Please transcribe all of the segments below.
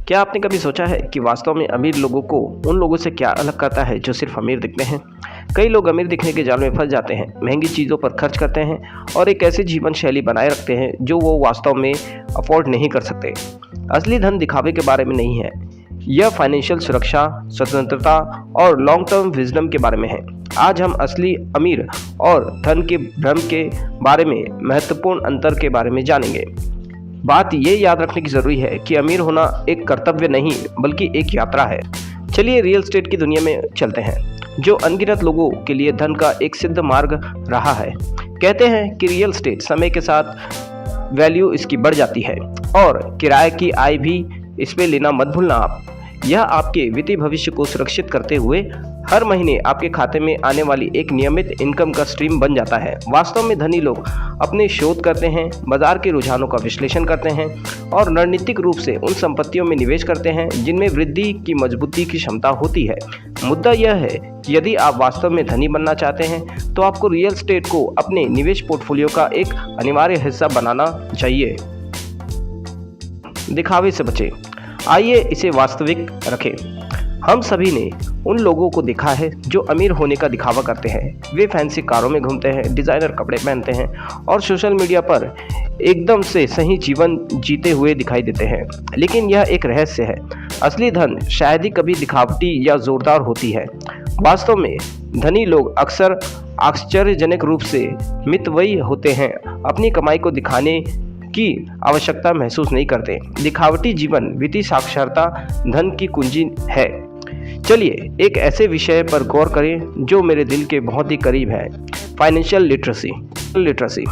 क्या आपने कभी सोचा है कि वास्तव में अमीर लोगों को उन लोगों से क्या अलग करता है जो सिर्फ अमीर दिखते हैं? कई लोग अमीर दिखने के जाल में फंस जाते हैं, महंगी चीज़ों पर खर्च करते हैं और एक ऐसी जीवन शैली बनाए रखते हैं जो वो वास्तव में अफोर्ड नहीं कर सकते। असली धन दिखावे के बारे में नहीं है, यह फाइनेंशियल सुरक्षा, स्वतंत्रता और लॉन्ग टर्म विजडम के बारे में है। आज हम असली अमीर और धन के भ्रम के बारे में, महत्वपूर्ण अंतर के बारे में जानेंगे। बात ये याद रखने की ज़रूरी है कि अमीर होना एक कर्तव्य नहीं बल्कि एक यात्रा है। चलिए रियल एस्टेट की दुनिया में चलते हैं, जो अनगिनत लोगों के लिए धन का एक सिद्ध मार्ग रहा है। कहते हैं कि रियल एस्टेट समय के साथ वैल्यू इसकी बढ़ जाती है और किराए की आय भी इस पे लेना मत भूलना आप। यह आपके वित्तीय भविष्य को सुरक्षित करते हुए हर महीने आपके खाते में आने वाली एक नियमित इनकम का स्ट्रीम बन जाता है। वास्तव में धनी लोग अपने शोध करते हैं, बाजार के रुझानों का विश्लेषण करते हैं और रणनीतिक रूप से उन संपत्तियों में निवेश करते हैं जिनमें वृद्धि की मजबूती की क्षमता होती है। मुद्दा यह है कि यदि आप वास्तव में धनी बनना चाहते हैं तो आपको रियल एस्टेट को अपने निवेश पोर्टफोलियो का एक अनिवार्य हिस्सा बनाना चाहिए। दिखावे से बचें, आइए इसे वास्तविक रखें। हम सभी ने उन लोगों को देखा है जो अमीर होने का दिखावा करते हैं। वे फैंसी कारों में घूमते हैं, डिज़ाइनर कपड़े पहनते हैं और सोशल मीडिया पर एकदम से सही जीवन जीते हुए दिखाई देते हैं। लेकिन यह एक रहस्य है, असली धन शायद ही कभी दिखावटी या जोरदार होती है। वास्तव में धनी लोग अक्सर आश्चर्यजनक रूप से मितव्ययी होते हैं, अपनी कमाई को दिखाने की आवश्यकता महसूस नहीं करते। दिखावटी जीवन वित्तीय साक्षरता धन की कुंजी है। चलिए एक ऐसे विषय पर गौर करें जो मेरे दिल के बहुत ही करीब है, फाइनेंशियल लिटरेसी।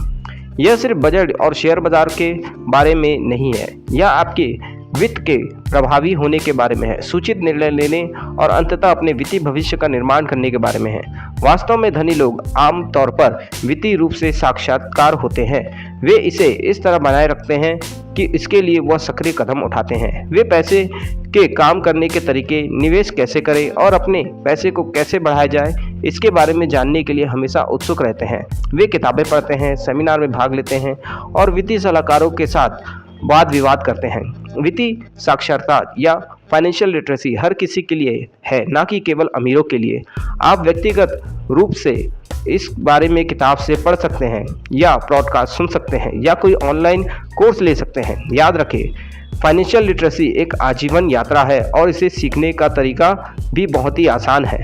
यह सिर्फ बजट और शेयर बाजार के बारे में नहीं है, यह आपके वित्त के प्रभावी होने के बारे में है, सूचित निर्णय लेने और अंततः अपने वित्तीय भविष्य का निर्माण करने के बारे में है। वास्तव में धनी लोग आम तौर पर वित्तीय रूप से साक्षात्कार होते हैं। वे इसे इस तरह बनाए रखते हैं कि इसके लिए वह सक्रिय कदम उठाते हैं। वे पैसे के काम करने के तरीके, निवेश कैसे करें और अपने पैसे को कैसे बढ़ाया जाए, इसके बारे में जानने के लिए हमेशा उत्सुक रहते हैं। वे किताबें पढ़ते हैं, सेमिनार में भाग लेते हैं और वित्तीय सलाहकारों के साथ वाद विवाद करते हैं। वित्तीय साक्षरता या फाइनेंशियल लिटरेसी हर किसी के लिए है, ना कि केवल अमीरों के लिए। आप व्यक्तिगत रूप से इस बारे में किताब से पढ़ सकते हैं या पॉडकास्ट सुन सकते हैं या कोई ऑनलाइन कोर्स ले सकते हैं। याद रखें, फाइनेंशियल लिटरेसी एक आजीवन यात्रा है और इसे सीखने का तरीका भी बहुत ही आसान है।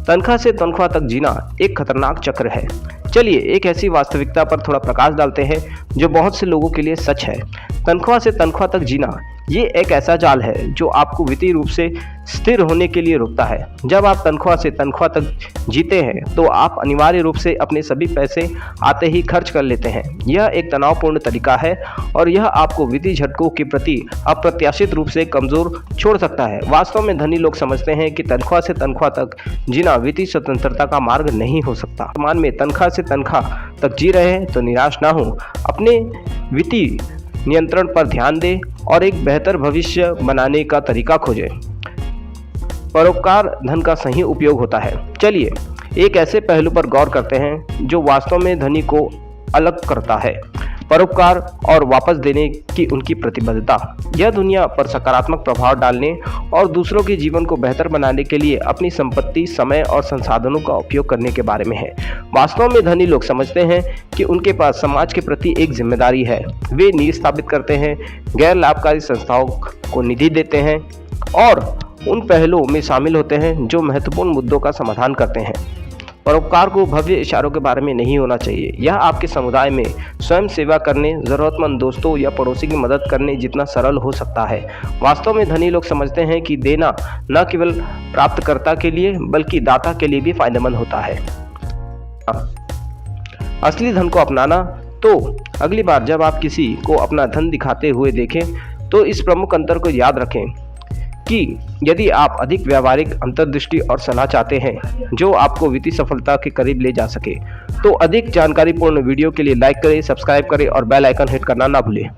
तनख्वाह से तनख्वाह तक जीना एक खतरनाक चक्र है। चलिए एक ऐसी वास्तविकता पर थोड़ा प्रकाश डालते हैं जो बहुत से लोगों के लिए सच है। तनख्वाह से तनख्वाह तक जीना ये एक ऐसा जाल है जो आपको वित्तीय रूप से स्थिर होने के लिए रोकता है। जब आप तनख्वाह से तनख्वाह तक जीते हैं तो आप अनिवार्य रूप से अपने सभी पैसे आते ही खर्च कर लेते हैं। यह एक तनावपूर्ण तरीका है और यह आपको वित्तीय झटकों के प्रति अप्रत्याशित रूप से कमज़ोर छोड़ सकता है। वास्तव में धनी लोग समझते हैं कि तनख्वाह से तनख्वाह तक जीना वित्तीय स्वतंत्रता का मार्ग नहीं हो सकता। वर्तमान में तनख्वाह से तनख्वाह तक जी रहे हैं तो निराश ना हो, अपने वित्तीय नियंत्रण पर ध्यान दें और एक बेहतर भविष्य बनाने का तरीका खोजें। परोपकार धन का सही उपयोग होता है। चलिए एक ऐसे पहलू पर गौर करते हैं जो वास्तव में धनी को अलग करता है, परोपकार और वापस देने की उनकी प्रतिबद्धता। यह दुनिया पर सकारात्मक प्रभाव डालने और दूसरों के जीवन को बेहतर बनाने के लिए अपनी संपत्ति, समय और संसाधनों का उपयोग करने के बारे में है। वास्तव में धनी लोग समझते हैं कि उनके पास समाज के प्रति एक जिम्मेदारी है। वे नींव स्थापित करते हैं, गैर लाभकारी संस्थाओं को निधि देते हैं और उन पहलों में शामिल होते हैं जो महत्वपूर्ण मुद्दों का समाधान करते हैं। परोपकार को भव्य इशारों के बारे में नहीं होना चाहिए। यह आपके समुदाय में स्वयं सेवा करने, ज़रूरतमंद दोस्तों या पड़ोसी की मदद करने जितना सरल हो सकता है। वास्तव में धनी लोग समझते हैं कि देना न केवल प्राप्तकर्ता के लिए बल्कि दाता के लिए भी फायदेमंद होता है। असली धन को अपनाना। तो अगली बार जब आप किसी को अपना धन दिखाते हुए देखें तो इस प्रमुख अंतर को याद रखें कि यदि आप अधिक व्यावहारिक अंतर्दृष्टि और सलाह चाहते हैं जो आपको वित्तीय सफलता के करीब ले जा सके, तो अधिक जानकारीपूर्ण वीडियो के लिए लाइक करें, सब्सक्राइब करें और बेल आइकन हिट करना ना भूलें।